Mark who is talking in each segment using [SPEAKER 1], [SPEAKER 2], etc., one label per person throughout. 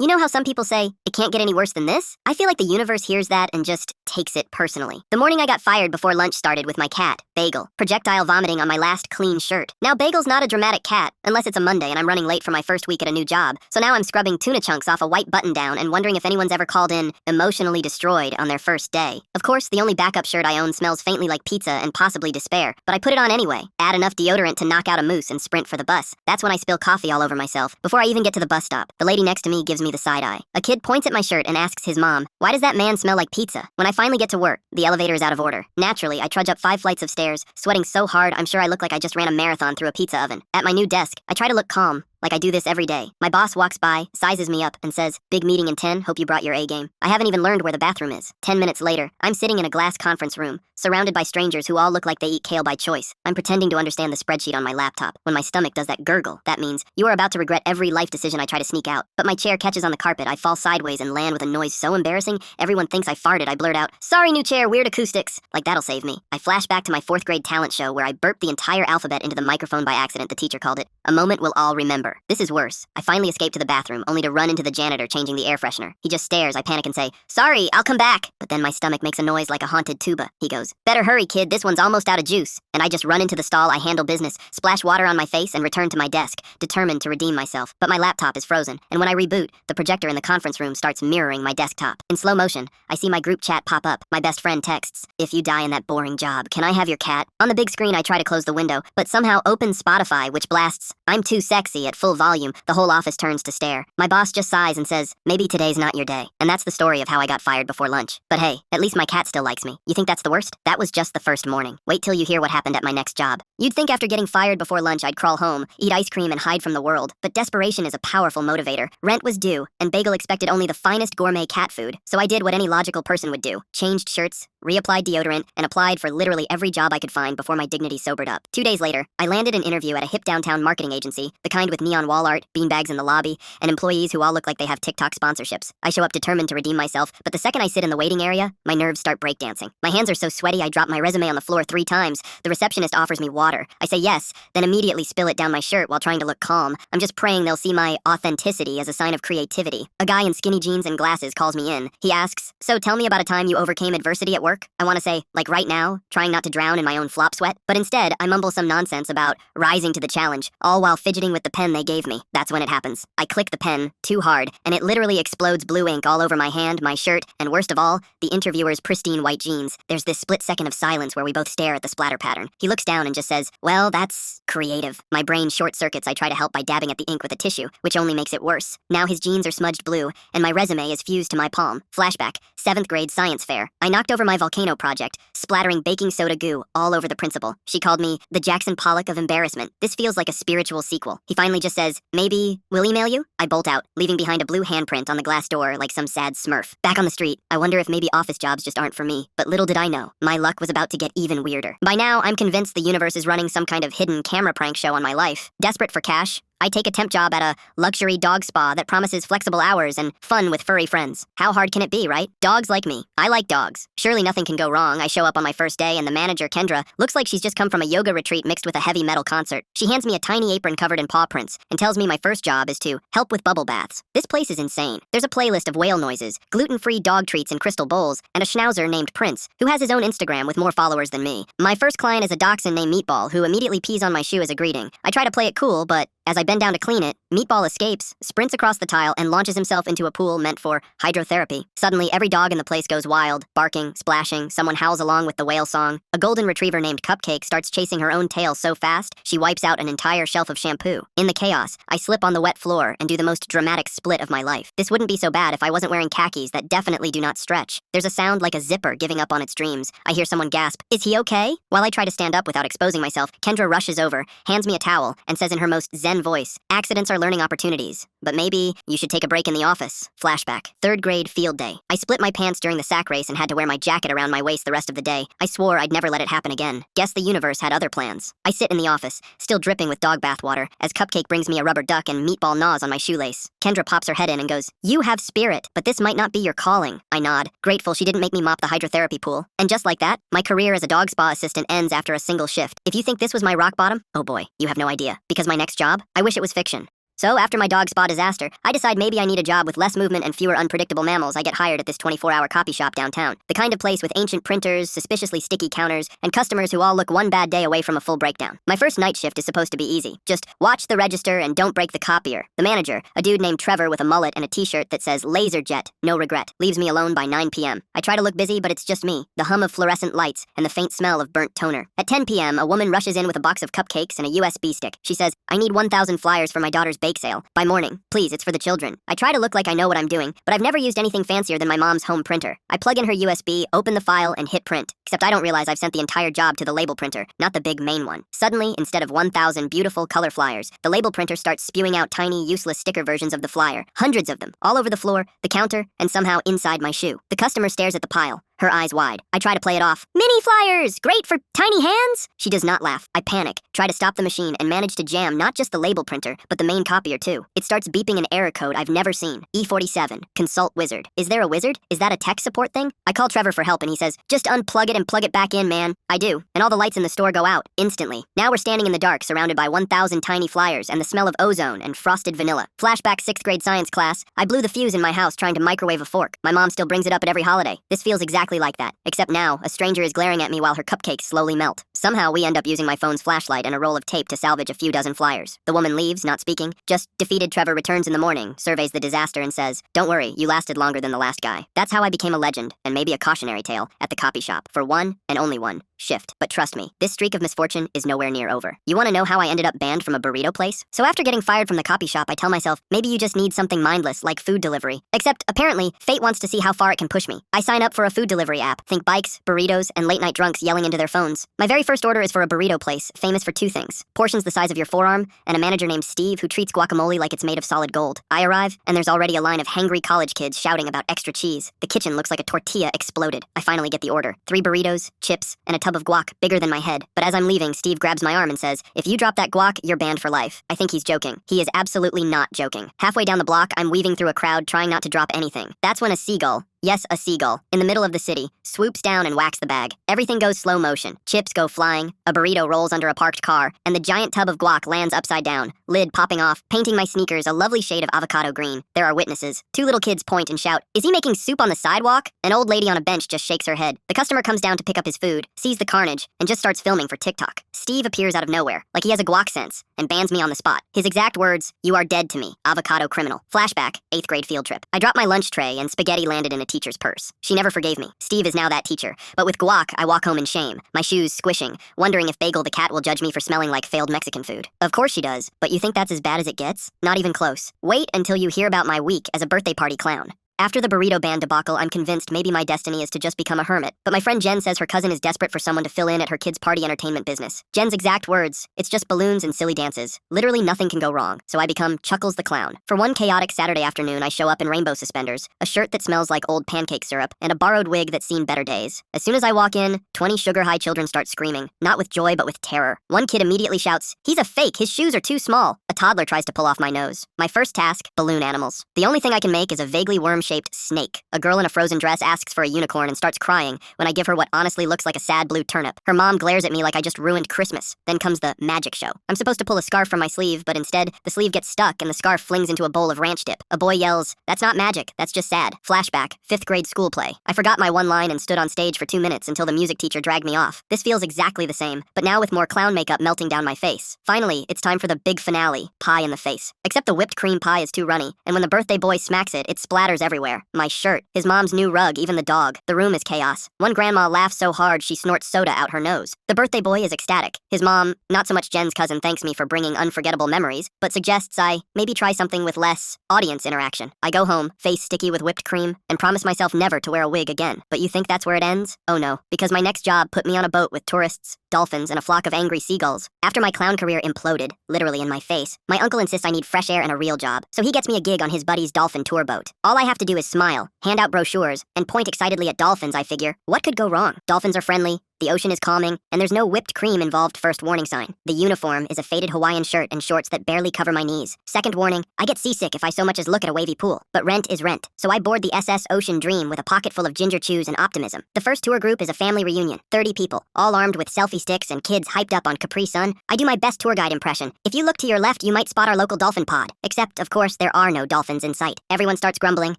[SPEAKER 1] You know how some people say, it can't get any worse than this? I feel like the universe hears that and just takes it personally. The morning I got fired before lunch started with my cat, Bagel, projectile vomiting on my last clean shirt. Now, Bagel's not a dramatic cat, unless it's a Monday and I'm running late for my first week at a new job. So now I'm scrubbing tuna chunks off a white button-down and wondering if anyone's ever called in emotionally destroyed on their first day. Of course, the only backup shirt I own smells faintly like pizza and possibly despair, but I put it on anyway. Add enough deodorant to knock out a moose and sprint for the bus. That's when I spill coffee all over myself. Before I even get to the bus stop, the lady next to me gives me the side eye. A kid points at my shirt and asks his mom, "Why does that man smell like pizza?" When I finally get to work, the elevator is out of order. Naturally, I trudge up 5 flights of stairs, sweating so hard I'm sure I look like I just ran a marathon through a pizza oven. At my new desk, I try to look calm, like I do this every day. My boss walks by, sizes me up, and says, "Big meeting in 10, hope you brought your A game." I haven't even learned where the bathroom is. 10 minutes later, I'm sitting in a glass conference room, surrounded by strangers who all look like they eat kale by choice. I'm pretending to understand the spreadsheet on my laptop. When my stomach does that gurgle, that means you are about to regret every life decision I try to sneak out. But my chair catches on the carpet, I fall sideways and land with a noise so embarrassing, everyone thinks I farted. I blurt out, "Sorry, new chair, weird acoustics." Like that'll save me. I flash back to my 4th grade talent show where I burped the entire alphabet into the microphone by accident, the teacher called it. A moment we'll all remember. This is worse. I finally escape to the bathroom, only to run into the janitor changing the air freshener. He just stares, I panic and say, "Sorry, I'll come back." But then my stomach makes a noise like a haunted tuba. He goes, "Better hurry, kid, this one's almost out of juice." And I just run into the stall, I handle business, splash water on my face, and return to my desk, determined to redeem myself. But my laptop is frozen, and when I reboot, the projector in the conference room starts mirroring my desktop. In slow motion, I see my group chat pop up. My best friend texts, "If you die in that boring job, can I have your cat?" On the big screen, I try to close the window, but somehow opens Spotify, which blasts "I'm Too Sexy" at full volume. The whole office turns to stare. My boss just sighs and says, "Maybe today's not your day." And that's the story of how I got fired before lunch. But hey, at least my cat still likes me. You think that's the worst? That was just the first morning. Wait till you hear what happened at my next job. You'd think after getting fired before lunch I'd crawl home, eat ice cream, and hide from the world. But desperation is a powerful motivator. Rent was due, and Bagel expected only the finest gourmet cat food. So I did what any logical person would do. Changed shirts, reapplied deodorant, and applied for literally every job I could find before my dignity sobered up. 2 days later, I landed an interview at a hip downtown marketing agency, the kind with neon wall art, beanbags in the lobby, and employees who all look like they have TikTok sponsorships. I show up determined to redeem myself, but the second I sit in the waiting area, my nerves start breakdancing. My hands are so sweaty I drop my resume on the floor 3 times. The receptionist offers me water. I say yes, then immediately spill it down my shirt while trying to look calm. I'm just praying they'll see my authenticity as a sign of creativity. A guy in skinny jeans and glasses calls me in. He asks, "So tell me about a time you overcame adversity at work." I want to say, like right now, trying not to drown in my own flop sweat, but instead I mumble some nonsense about rising to the challenge, all while fidgeting with the pen they gave me. That's when it happens. I click the pen, too hard, and it literally explodes blue ink all over my hand, my shirt, and worst of all, the interviewer's pristine white jeans. There's this split second of silence where we both stare at the splatter pattern. He looks down and just says, "Well, that's creative." My brain short circuits. I try to help by dabbing at the ink with a tissue, which only makes it worse. Now his jeans are smudged blue, and my resume is fused to my palm. Flashback, 7th grade science fair. I knocked over my volcano project, splattering baking soda goo all over the principal. She called me the Jackson Pollock of embarrassment. This feels like a spiritual sequel. He finally just says, "Maybe we'll email you?" I bolt out, leaving behind a blue handprint on the glass door like some sad smurf. Back on the street, I wonder if maybe office jobs just aren't for me. But little did I know, my luck was about to get even weirder. By now, I'm convinced the universe is running some kind of hidden camera prank show on my life. Desperate for cash, I take a temp job at a luxury dog spa that promises flexible hours and fun with furry friends. How hard can it be, right? Dogs like me. I like dogs. Surely nothing can go wrong. I show up on my first day and the manager, Kendra, looks like she's just come from a yoga retreat mixed with a heavy metal concert. She hands me a tiny apron covered in paw prints and tells me my first job is to help with bubble baths. This place is insane. There's a playlist of whale noises, gluten-free dog treats in crystal bowls, and a schnauzer named Prince, who has his own Instagram with more followers than me. My first client is a dachshund named Meatball, who immediately pees on my shoe as a greeting. I try to play it cool, but as I bend down to clean it, Meatball escapes, sprints across the tile, and launches himself into a pool meant for hydrotherapy. Suddenly, every dog in the place goes wild, barking, splashing, someone howls along with the whale song. A golden retriever named Cupcake starts chasing her own tail so fast, she wipes out an entire shelf of shampoo. In the chaos, I slip on the wet floor and do the most dramatic split of my life. This wouldn't be so bad if I wasn't wearing khakis that definitely do not stretch. There's a sound like a zipper giving up on its dreams. I hear someone gasp, "Is he okay?" While I try to stand up without exposing myself, Kendra rushes over, hands me a towel, and says in her most zen voice, "Accidents are learning opportunities, but maybe you should take a break in the office." Flashback, 3rd grade field day. I split my pants during the sack race and had to wear my jacket around my waist the rest of the day. I swore I'd never let it happen again. Guess the universe had other plans. I sit in the office, still dripping with dog bath water, as Cupcake brings me a rubber duck and Meatball gnaws on my shoelace. Kendra pops her head in and goes, "You have spirit, but this might not be your calling." I nod, grateful she didn't make me mop the hydrotherapy pool. And just like that, my career as a dog spa assistant ends after a single shift. If you think this was my rock bottom, oh boy, you have no idea. Because my next job, I wish it was fiction. So after my dog spa disaster, I decide maybe I need a job with less movement and fewer unpredictable mammals. I get hired at this 24-hour copy shop downtown. The kind of place with ancient printers, suspiciously sticky counters, and customers who all look one bad day away from a full breakdown. My first night shift is supposed to be easy. Just watch the register and don't break the copier. The manager, a dude named Trevor with a mullet and a t-shirt that says laser jet, no regret, leaves me alone by 9 p.m. I try to look busy, but it's just me, the hum of fluorescent lights, and the faint smell of burnt toner. At 10 p.m., a woman rushes in with a box of cupcakes and a USB stick. She says, I need 1,000 flyers for my daughter's bake sale. By morning. Please, it's for the children. I try to look like I know what I'm doing, but I've never used anything fancier than my mom's home printer. I plug in her USB, open the file, and hit print. Except I don't realize I've sent the entire job to the label printer, not the big main one. Suddenly, instead of 1,000 beautiful color flyers, the label printer starts spewing out tiny, useless sticker versions of the flyer. Hundreds of them, all over the floor, the counter, and somehow inside my shoe. The customer stares at the pile, her eyes wide. I try to play it off. Mini flyers! Great for tiny hands! She does not laugh. I panic, try to stop the machine, and manage to jam not just the label printer, but the main copier too. It starts beeping an error code I've never seen. E47. Consult wizard. Is there a wizard? Is that a tech support thing? I call Trevor for help and he says, just unplug it and plug it back in, man. I do, and all the lights in the store go out, instantly. Now we're standing in the dark, surrounded by 1,000 tiny flyers and the smell of ozone and frosted vanilla. Flashback 6th grade science class. I blew the fuse in my house trying to microwave a fork. My mom still brings it up at every holiday. This feels exactly like that, except now, a stranger is glaring at me while her cupcakes slowly melt. Somehow, we end up using my phone's flashlight and a roll of tape to salvage a few dozen flyers. The woman leaves, not speaking. Just defeated Trevor returns in the morning, surveys the disaster, and says, don't worry, you lasted longer than the last guy. That's how I became a legend, and maybe a cautionary tale, at the copy shop, for one, and only one, shift. But trust me, this streak of misfortune is nowhere near over. You want to know how I ended up banned from a burrito place? So after getting fired from the copy shop, I tell myself, maybe you just need something mindless, like food delivery. Except, apparently, fate wants to see how far it can push me. I sign up for a food delivery app. Think bikes, burritos, and late-night drunks yelling into their phones. My very first order is for a burrito place, famous for two things: portions the size of your forearm, and a manager named Steve who treats guacamole like it's made of solid gold. I arrive, and there's already a line of hangry college kids shouting about extra cheese. The kitchen looks like a tortilla exploded. I finally get the order. 3 burritos, chips, and a tub of guac, bigger than my head. But as I'm leaving, Steve grabs my arm and says, if you drop that guac, you're banned for life. I think he's joking. He is absolutely not joking. Halfway down the block, I'm weaving through a crowd trying not to drop anything. That's when a seagull, yes, a seagull, in the middle of the city, swoops down and whacks the bag. Everything goes slow motion. Chips go flying, a burrito rolls under a parked car, and the giant tub of guac lands upside down, lid popping off, painting my sneakers a lovely shade of avocado green. There are witnesses. 2 little kids point and shout, is he making soup on the sidewalk? An old lady on a bench just shakes her head. The customer comes down to pick up his food, sees the carnage, and just starts filming for TikTok. Steve appears out of nowhere, like he has a guac sense, and bans me on the spot. His exact words, you are dead to me, avocado criminal. Flashback, 8th grade field trip. I dropped my lunch tray and spaghetti landed in a teacher's purse. She never forgave me. Steve is now that teacher. But with guac, I walk home in shame, my shoes squishing, wondering if Bagel the cat will judge me for smelling like failed Mexican food. Of course she does, but you think that's as bad as it gets? Not even close. Wait until you hear about my week as a birthday party clown. After the burrito ban debacle, I'm convinced maybe my destiny is to just become a hermit. But my friend Jen says her cousin is desperate for someone to fill in at her kid's party entertainment business. Jen's exact words, it's just balloons and silly dances. Literally nothing can go wrong. So I become Chuckles the Clown. For one chaotic Saturday afternoon, I show up in rainbow suspenders, a shirt that smells like old pancake syrup, and a borrowed wig that's seen better days. As soon as I walk in, 20 sugar-high children start screaming, not with joy but with terror. One kid immediately shouts, he's a fake, his shoes are too small. A toddler tries to pull off my nose. My first task, balloon animals. The only thing I can make is a vaguely worm-shaped snake. A girl in a frozen dress asks for a unicorn and starts crying when I give her what honestly looks like a sad blue turnip. Her mom glares at me like I just ruined Christmas. Then comes the magic show. I'm supposed to pull a scarf from my sleeve, but instead, the sleeve gets stuck and the scarf flings into a bowl of ranch dip. A boy yells, that's not magic, that's just sad. Flashback, 5th grade school play. I forgot my one line and stood on stage for 2 minutes until the music teacher dragged me off. This feels exactly the same, but now with more clown makeup melting down my face. Finally, it's time for the big finale, pie in the face. Except the whipped cream pie is too runny, and when the birthday boy smacks it, it splatters everywhere. My shirt, his mom's new rug, even the dog. The room is chaos. One grandma laughs so hard she snorts soda out her nose. The birthday boy is ecstatic. His mom, not so much Jen's cousin, thanks me for bringing unforgettable memories, but suggests I maybe try something with less audience interaction. I go home, face sticky with whipped cream, and promise myself never to wear a wig again. But you think that's where it ends? Oh no, because my next job put me on a boat with tourists, dolphins, and a flock of angry seagulls. After my clown career imploded, literally in my face, my uncle insists I need fresh air and a real job, so he gets me a gig on his buddy's dolphin tour boat. All I have to do is smile, hand out brochures, and point excitedly at dolphins. I figure, what could go wrong? Dolphins are friendly, The ocean is calming, and there's no whipped cream involved first warning sign. The uniform is a faded Hawaiian shirt and shorts that barely cover my knees. Second warning, I get seasick if I so much as look at a wavy pool. But rent is rent, so I board the SS Ocean Dream with a pocket full of ginger chews and optimism. The first tour group is a family reunion, 30 people, all armed with selfie sticks and kids hyped up on Capri Sun. I do my best tour guide impression. If you look to your left, you might spot our local dolphin pod. Except, of course, there are no dolphins in sight. Everyone starts grumbling,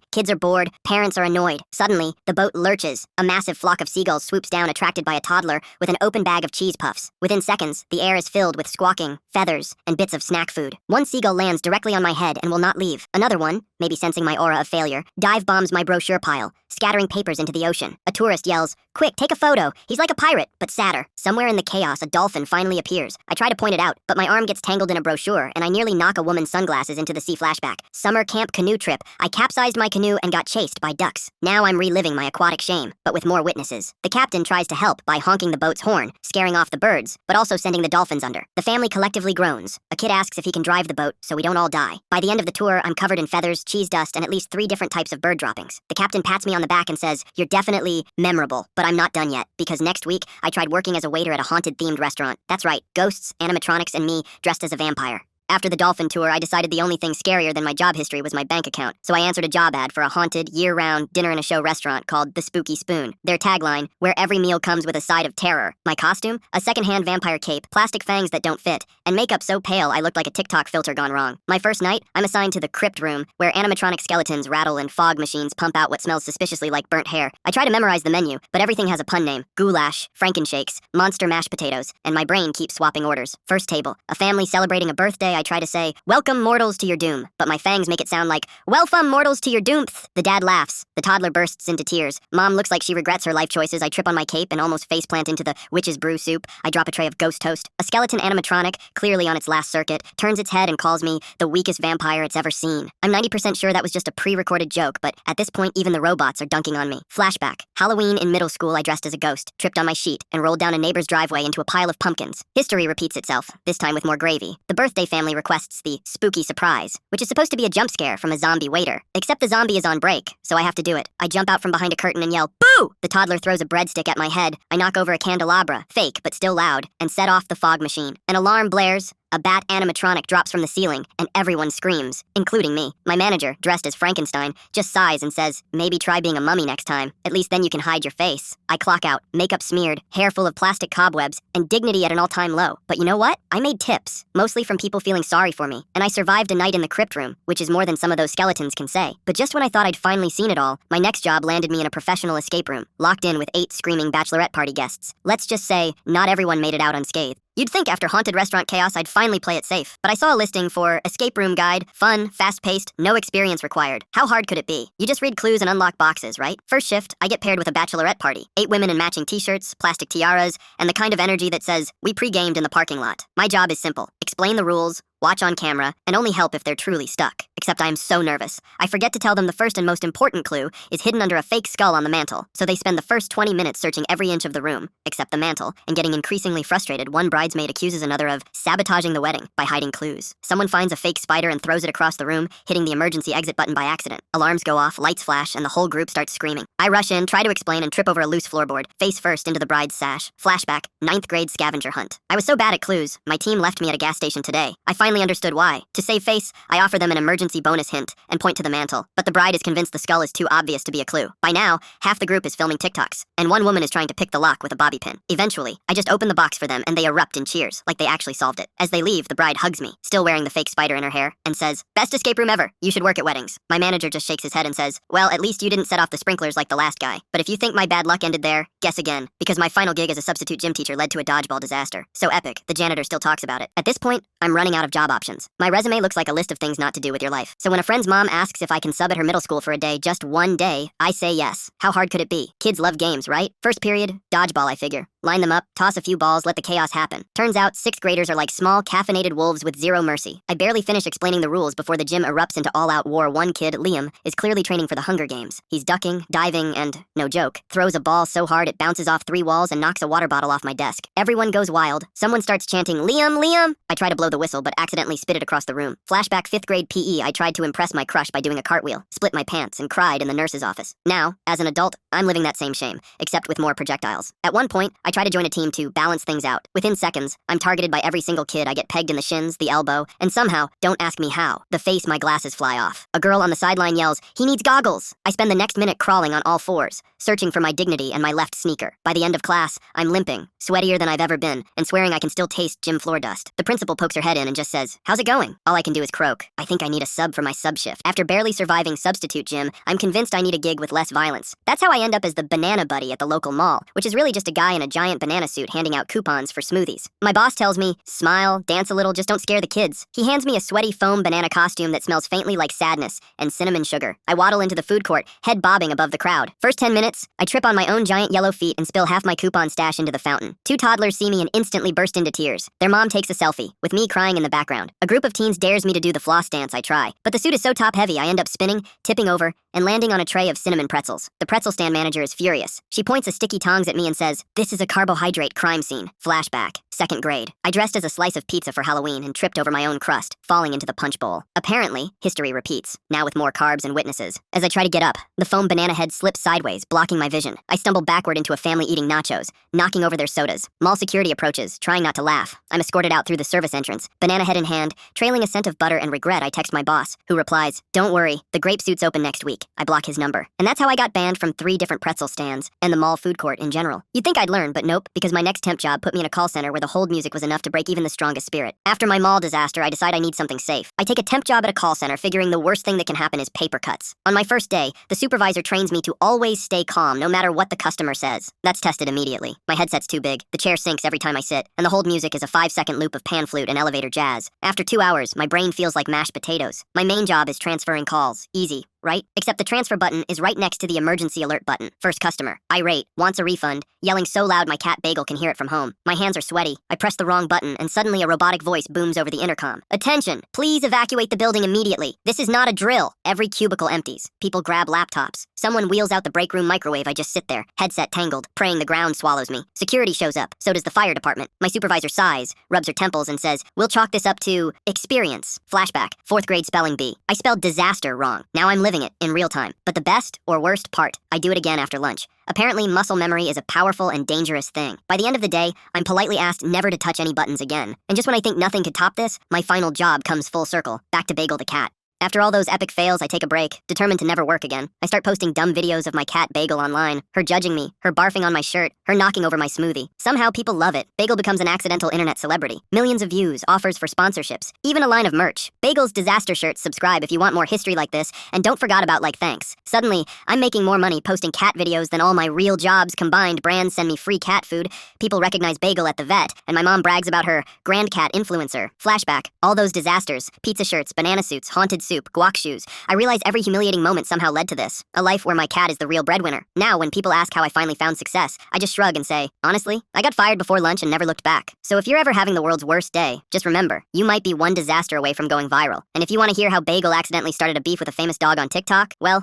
[SPEAKER 1] kids are bored, parents are annoyed. Suddenly, the boat lurches. A massive flock of seagulls swoops down, attracted by a toddler with an open bag of cheese puffs. Within seconds, the air is filled with squawking, feathers, and bits of snack food. One seagull lands directly on my head and will not leave. Another one, maybe sensing my aura of failure, dive bombs my brochure pile, scattering papers into the ocean. A tourist yells, "Quick, take a photo. He's like a pirate, but sadder." Somewhere in the chaos, a dolphin finally appears. I try to point it out, but my arm gets tangled in a brochure, and I nearly knock a woman's sunglasses into the sea. Flashback. Summer camp canoe trip. I capsized my canoe and got chased by ducks. Now I'm reliving my aquatic shame, but with more witnesses. The captain tries to help by honking the boat's horn, scaring off the birds, but also sending the dolphins under. The family collectively groans. A kid asks if he can drive the boat so we don't all die. By the end of the tour, I'm covered in feathers, cheese dust, and at least 3 different types of bird droppings. The captain pats me on the back and says, "You're definitely memorable," but I'm not done yet, because next week, I tried working as a waiter at a haunted-themed restaurant. That's right, ghosts, animatronics, and me dressed as a vampire. After the dolphin tour, I decided the only thing scarier than my job history was my bank account, so I answered a job ad for a haunted, year-round dinner-and-a-show restaurant called The Spooky Spoon. Their tagline, "Where every meal comes with a side of terror." My costume? A second-hand vampire cape, plastic fangs that don't fit, and makeup so pale I looked like a TikTok filter gone wrong. My first night, I'm assigned to the crypt room, where animatronic skeletons rattle and fog machines pump out what smells suspiciously like burnt hair. I try to memorize the menu, but everything has a pun name: goulash, frankenshakes, monster mashed potatoes, and my brain keeps swapping orders. First table, a family celebrating a birthday. I try to say, "Welcome mortals to your doom," but my fangs make it sound like, "Welcome mortals to your doom." The dad laughs. The toddler bursts into tears. Mom looks like she regrets her life choices. I trip on my cape and almost faceplant into the witch's brew soup. I drop a tray of ghost toast. A skeleton animatronic, clearly on its last circuit, turns its head and calls me the weakest vampire it's ever seen. I'm 90% sure that was just a pre-recorded joke, but at this point, even the robots are dunking on me. Flashback. Halloween in middle school, I dressed as a ghost, tripped on my sheet, and rolled down a neighbor's driveway into a pile of pumpkins. History repeats itself, this time with more gravy. The birthday family requests the spooky surprise, which is supposed to be a jump scare from a zombie waiter. Except the zombie is on break, so I have to do it. I jump out from behind a curtain and yell, "Boo!" The toddler throws a breadstick at my head. I knock over a candelabra, fake but still loud, and set off the fog machine. An alarm blares. A bat animatronic drops from the ceiling, and everyone screams, including me. My manager, dressed as Frankenstein, just sighs and says, "Maybe try being a mummy next time. At least then you can hide your face." I clock out, makeup smeared, hair full of plastic cobwebs, and dignity at an all-time low. But you know what? I made tips, mostly from people feeling sorry for me, and I survived a night in the crypt room, which is more than some of those skeletons can say. But just when I thought I'd finally seen it all, my next job landed me in a professional escape room, locked in with 8 screaming bachelorette party guests. Let's just say, not everyone made it out unscathed. You'd think after haunted restaurant chaos I'd finally play it safe, but I saw a listing for escape room guide, fun, fast-paced, no experience required. How hard could it be? You just read clues and unlock boxes, right? First shift, I get paired with a bachelorette party. 8 women in matching t-shirts, plastic tiaras, and the kind of energy that says, "We pre-gamed in the parking lot." My job is simple. Explain the rules, watch on camera, and only help if they're truly stuck. Except I am so nervous. I forget to tell them the first and most important clue is hidden under a fake skull on the mantle, so they spend the first 20 minutes searching every inch of the room, except the mantle, and getting increasingly frustrated. One bridesmaid accuses another of sabotaging the wedding by hiding clues. Someone finds a fake spider and throws it across the room, hitting the emergency exit button by accident. Alarms go off, lights flash, and the whole group starts screaming. I rush in, try to explain, and trip over a loose floorboard, face first into the bride's sash. Flashback, 9th grade scavenger hunt. I was so bad at clues, my team left me at a gas station today. I finally understood why. To save face, I offer them an emergency bonus hint and point to the mantle, but the bride is convinced the skull is too obvious to be a clue. By now, half the group is filming TikToks, and one woman is trying to pick the lock with a bobby pin. Eventually, I just open the box for them and they erupt in cheers, like they actually solved it. As they leave, the bride hugs me, still wearing the fake spider in her hair, and says, "Best escape room ever. You should work at weddings." My manager just shakes his head and says, "Well, at least you didn't set off the sprinklers like the last guy. But if you think my bad luck ended there, guess again, because my final gig as a substitute gym teacher led to a dodgeball disaster. So epic, the janitor still talks about it. At this point, I'm running out of job options. My resume looks like a list of things not to do with your life. So when a friend's mom asks if I can sub at her middle school for a day, just one day, I say yes. How hard could it be? Kids love games, right? First period, dodgeball, I figure. Line them up, toss a few balls, let the chaos happen. Turns out 6th graders are like small, caffeinated wolves with zero mercy. I barely finish explaining the rules before the gym erupts into all-out war. One kid, Liam, is clearly training for the Hunger Games. He's ducking, diving, and, no joke, throws a ball so hard it bounces off 3 walls and knocks a water bottle off my desk. Everyone goes wild. Someone starts chanting, "Liam, Liam!" I try to blow the whistle, but accidentally spit it across the room. Flashback 5th grade PE, I tried to impress my crush by doing a cartwheel, split my pants, and cried in the nurse's office. Now, as an adult, I'm living that same shame, except with more projectiles. At one point, I try to join a team to balance things out. Within seconds, I'm targeted by every single kid. I get pegged in the shins, the elbow, and somehow, don't ask me how, the face my glasses fly off. A girl on the sideline yells, "He needs goggles!" I spend the next minute crawling on all fours, searching for my dignity and my left sneaker. By the end of class, I'm limping, sweatier than I've ever been, and swearing I can still taste gym floor dust. The principal pokes her head in and just says, "How's it going?" All I can do is croak. I think I need a sub for my sub shift. After barely surviving substitute gym, I'm convinced I need a gig with less violence. That's how I end up as the banana buddy at the local mall, which is really just a guy in a giant banana suit handing out coupons for smoothies. My boss tells me, "Smile, dance a little, just don't scare the kids." He hands me a sweaty foam banana costume that smells faintly like sadness and cinnamon sugar. I waddle into the food court, head bobbing above the crowd. First 10 minutes, I trip on my own giant yellow feet and spill half my coupon stash into the fountain. Two toddlers see me and instantly burst into tears. Their mom takes a selfie, with me crying in the background. A group of teens dares me to do the floss dance. I try, but the suit is so top-heavy I end up spinning, tipping over, and landing on a tray of cinnamon pretzels. The pretzel stand manager is furious. She points a sticky tongs at me and says, "This is a carbohydrate crime scene." Flashback. Second grade. I dressed as a slice of pizza for Halloween and tripped over my own crust, falling into the punch bowl. Apparently, history repeats, now with more carbs and witnesses. As I try to get up, the foam banana head slips sideways, blocking my vision. I stumble backward into a family eating nachos, knocking over their sodas. Mall security approaches, trying not to laugh. I'm escorted out through the service entrance, banana head in hand, trailing a scent of butter and regret. I text my boss, who replies, "Don't worry, the grape suit's open next week." I block his number. And that's how I got banned from 3 different pretzel stands and the mall food court in general. You'd think I'd learn, but nope, because my next temp job put me in a call center where the hold music was enough to break even the strongest spirit. After my mall disaster, I decide I need something safe. I take a temp job at a call center, figuring the worst thing that can happen is paper cuts. On my first day, the supervisor trains me to always stay calm no matter what the customer says. That's tested immediately. My headset's too big, the chair sinks every time I sit, and the hold music is a 5-second loop of pan flute and elevator jazz. After 2 hours, my brain feels like mashed potatoes. My main job is transferring calls. Easy, right? Except the transfer button is right next to the emergency alert button. First customer, irate, wants a refund, yelling so loud my cat Bagel can hear it from home. My hands are sweaty. I press the wrong button, and suddenly a robotic voice booms over the intercom. "Attention! Please evacuate the building immediately. This is not a drill." Every cubicle empties. People grab laptops. Someone wheels out the break room microwave. I just sit there, headset tangled, praying the ground swallows me. Security shows up. So does the fire department. My supervisor sighs, rubs her temples, and says, "We'll chalk this up to experience." Flashback. 4th grade spelling bee. I spelled disaster wrong. Now I'm living it in real time. But the best or worst part, I do it again after lunch. Apparently, muscle memory is a powerful and dangerous thing. By the end of the day, I'm politely asked never to touch any buttons again. And just when I think nothing could top this, my final job comes full circle, back to Bagel the cat. After all those epic fails, I take a break, determined to never work again. I start posting dumb videos of my cat Bagel online, her judging me, her barfing on my shirt, her knocking over my smoothie. Somehow people love it. Bagel becomes an accidental internet celebrity. Millions of views, offers for sponsorships, even a line of merch. Bagel's disaster shirts. Subscribe if you want more history like this, and don't forget about like thanks. Suddenly, I'm making more money posting cat videos than all my real jobs combined. Brands send me free cat food. People recognize Bagel at the vet, and my mom brags about her grand cat influencer. Flashback. All those disasters, pizza shirts, banana suits, haunted soup, guac shoes. I realize every humiliating moment somehow led to this. A life where my cat is the real breadwinner. Now, when people ask how I finally found success, I just shrug and say, honestly, I got fired before lunch and never looked back. So if you're ever having the world's worst day, just remember, you might be one disaster away from going viral. And if you want to hear how Bagel accidentally started a beef with a famous dog on TikTok, well,